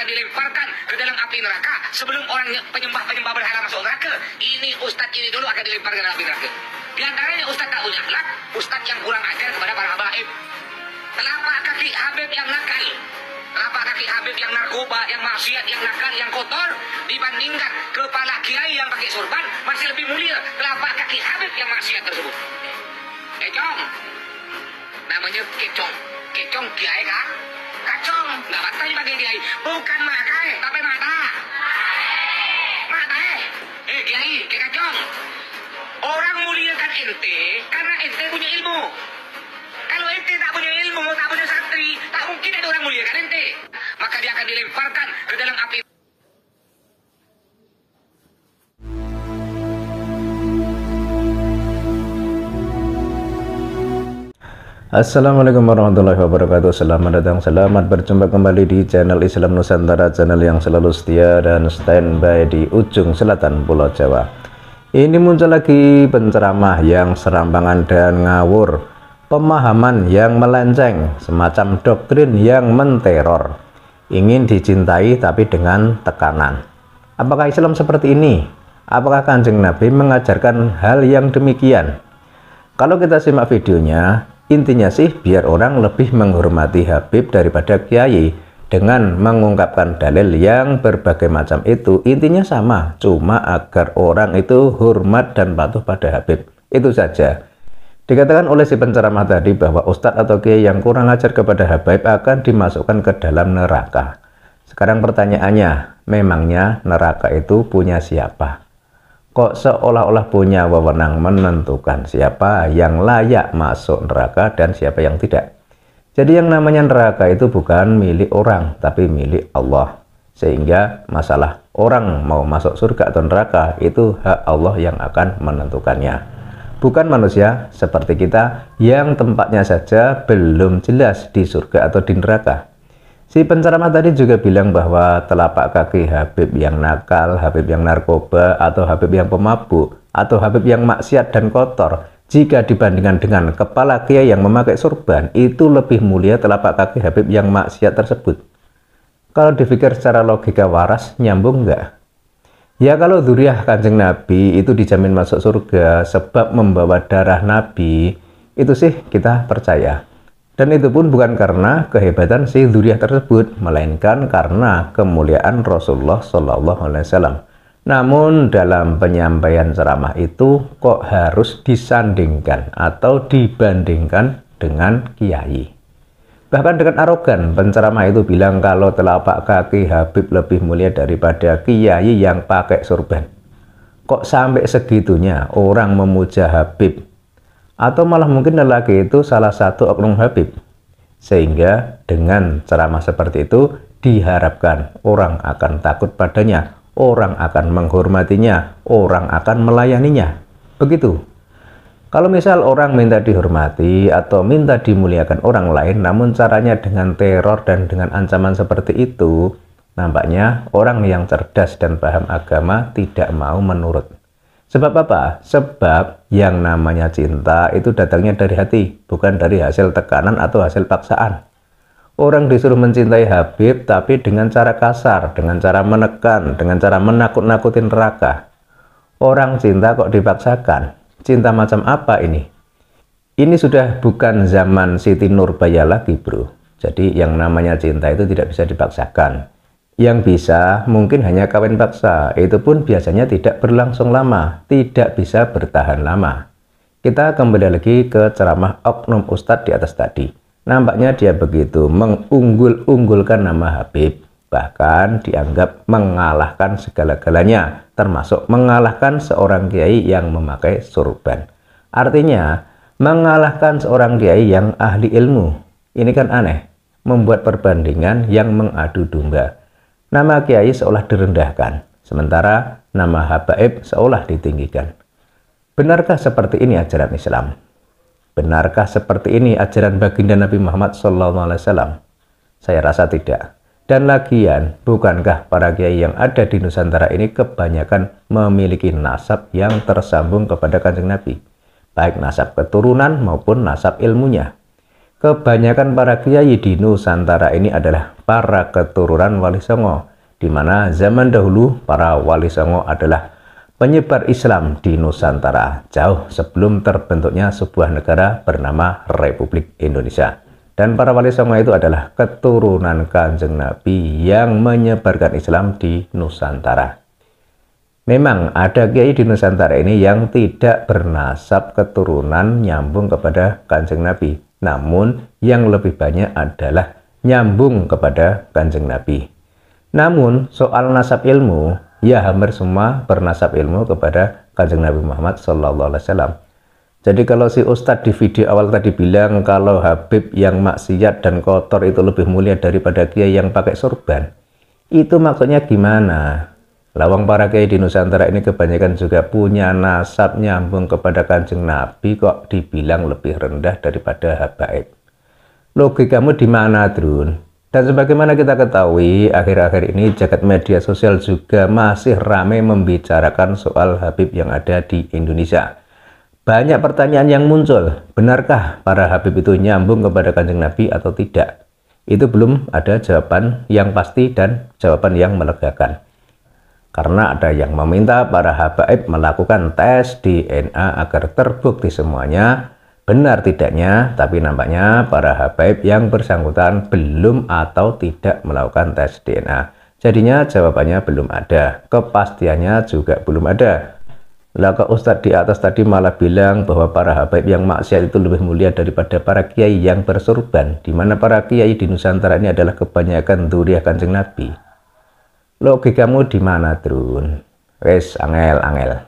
akan dilemparkan ke dalam api neraka sebelum orang penyembah berhala masuk neraka. Ini ustadz ini dulu akan dilemparkan ke dalam api neraka. Di antaranya ustadz tak punya akhlak, ustadz yang kurang ajar kepada para habaib. Telapak kaki Habib yang nakal, telapak kaki Habib yang narkoba, yang maksiat, yang nakal, yang kotor, dibandingkan kepala kiai yang pakai sorban, masih lebih mulia telapak kaki Habib yang maksiat tersebut. Kecong, namanya kecong. Kecong kiai kah? Kacong, nggak bantah dipakai kiai. Bukan makai, tapi mata. Mata kiai, kayak kacong. Orang muliakan ente karena ente punya ilmu. Kalau ente tak punya ilmu, tak punya santri, tak mungkin ada orang muliakan ente. Maka dia akan dilemparkan ke dalam api. Assalamualaikum warahmatullahi wabarakatuh. Selamat datang, selamat berjumpa kembali di channel Islam Nusantara, channel yang selalu setia dan standby di ujung selatan Pulau Jawa. Ini muncul lagi penceramah yang serampangan dan ngawur, pemahaman yang melenceng, semacam doktrin yang menteror, ingin dicintai tapi dengan tekanan. Apakah Islam seperti ini? Apakah Kanjeng Nabi mengajarkan hal yang demikian? Kalau kita simak videonya, intinya sih biar orang lebih menghormati Habib daripada kiai dengan mengungkapkan dalil yang berbagai macam itu. Intinya sama, cuma agar orang itu hormat dan patuh pada Habib. Itu saja. Dikatakan oleh si penceramah tadi bahwa ustadz atau kiai yang kurang ajar kepada Habib akan dimasukkan ke dalam neraka. Sekarang pertanyaannya, memangnya neraka itu punya siapa? Kok seolah-olah punya wewenang menentukan siapa yang layak masuk neraka dan siapa yang tidak? Jadi yang namanya neraka itu bukan milik orang, tapi milik Allah. Sehingga masalah orang mau masuk surga atau neraka itu hak Allah yang akan menentukannya. Bukan manusia seperti kita yang tempatnya saja belum jelas di surga atau di neraka. Si penceramah tadi juga bilang bahwa telapak kaki Habib yang nakal, Habib yang narkoba, atau Habib yang pemabuk, atau Habib yang maksiat dan kotor, jika dibandingkan dengan kepala kiai yang memakai sorban, itu lebih mulia telapak kaki Habib yang maksiat tersebut. Kalau dipikir secara logika waras, nyambung nggak? Ya kalau dzurriyyah Kanjeng Nabi itu dijamin masuk surga sebab membawa darah Nabi, itu sih kita percaya. Dan itu pun bukan karena kehebatan si dzurriyyah tersebut, melainkan karena kemuliaan Rasulullah SAW. Namun dalam penyampaian ceramah itu kok harus disandingkan atau dibandingkan dengan kiai. Bahkan dengan arogan, penceramah itu bilang kalau telapak kaki Habib lebih mulia daripada kiai yang pakai sorban. Kok sampai segitunya orang memuja Habib? Atau malah mungkin lelaki itu salah satu oknum Habib, sehingga dengan ceramah seperti itu diharapkan orang akan takut padanya, orang akan menghormatinya, orang akan melayaninya. Begitu. Kalau misal orang minta dihormati atau minta dimuliakan orang lain, namun caranya dengan teror dan dengan ancaman seperti itu, nampaknya orang yang cerdas dan paham agama tidak mau menurut. Sebab apa? Sebab yang namanya cinta itu datangnya dari hati, bukan dari hasil tekanan atau hasil paksaan. Orang disuruh mencintai Habib tapi dengan cara kasar, dengan cara menekan, dengan cara menakut-nakutin neraka. Orang cinta kok dipaksakan? Cinta macam apa ini? Ini sudah bukan zaman Siti Nurbaya lagi, bro. Jadi yang namanya cinta itu tidak bisa dipaksakan. Yang bisa mungkin hanya kawin paksa, itu pun biasanya tidak berlangsung lama, tidak bisa bertahan lama. Kita kembali lagi ke ceramah oknum ustadz di atas tadi. Nampaknya dia begitu mengunggul-unggulkan nama Habib, bahkan dianggap mengalahkan segala-galanya, termasuk mengalahkan seorang kiai yang memakai sorban. Artinya, mengalahkan seorang kiai yang ahli ilmu. Ini kan aneh, membuat perbandingan yang mengadu domba. Nama kiai seolah direndahkan, sementara nama habaib seolah ditinggikan. Benarkah seperti ini ajaran Islam? Benarkah seperti ini ajaran baginda Nabi Muhammad SAW? Saya rasa tidak. Dan lagian, bukankah para kiai yang ada di Nusantara ini kebanyakan memiliki nasab yang tersambung kepada Kanjeng Nabi? Baik nasab keturunan maupun nasab ilmunya. kebanyakan para kiai di Nusantara ini adalah para keturunan Wali Songo, di mana zaman dahulu para Wali Songo adalah penyebar Islam di Nusantara jauh sebelum terbentuknya sebuah negara bernama Republik Indonesia. Dan para Wali Songo itu adalah keturunan Kanjeng Nabi yang menyebarkan Islam di Nusantara. Memang ada kiai di Nusantara ini yang tidak bernasab keturunan nyambung kepada Kanjeng Nabi, namun yang lebih banyak adalah nyambung kepada Kanjeng Nabi. Namun soal nasab ilmu, ya hampir semua bernasab ilmu kepada Kanjeng Nabi Muhammad SAW. Jadi kalau si Ustadz di video awal tadi bilang kalau Habib yang maksiat dan kotor itu lebih mulia daripada kiai yang pakai sorban, itu maksudnya gimana? Lawang para kiai di Nusantara ini kebanyakan juga punya nasab nyambung kepada Kanjeng Nabi, kok dibilang lebih rendah daripada habaib. Logikamu di mana, Drun? Dan sebagaimana kita ketahui, akhir-akhir ini jagat media sosial juga masih ramai membicarakan soal Habib yang ada di Indonesia. Banyak pertanyaan yang muncul, benarkah para Habib itu nyambung kepada Kanjeng Nabi atau tidak? Itu belum ada jawaban yang pasti dan jawaban yang melegakan. Karena ada yang meminta para habaib melakukan tes DNA agar terbukti semuanya benar tidaknya, tapi nampaknya para habaib yang bersangkutan belum atau tidak melakukan tes DNA. Jadinya jawabannya belum ada, kepastiannya juga belum ada. Lah Ustadz di atas tadi malah bilang bahwa para habaib yang maksiat itu lebih mulia daripada para kiai yang bersorban, di mana para kiai di Nusantara ini adalah kebanyakan dzurriyyah Kanjeng Nabi. Logikamu di mana, Drun? Wes angel.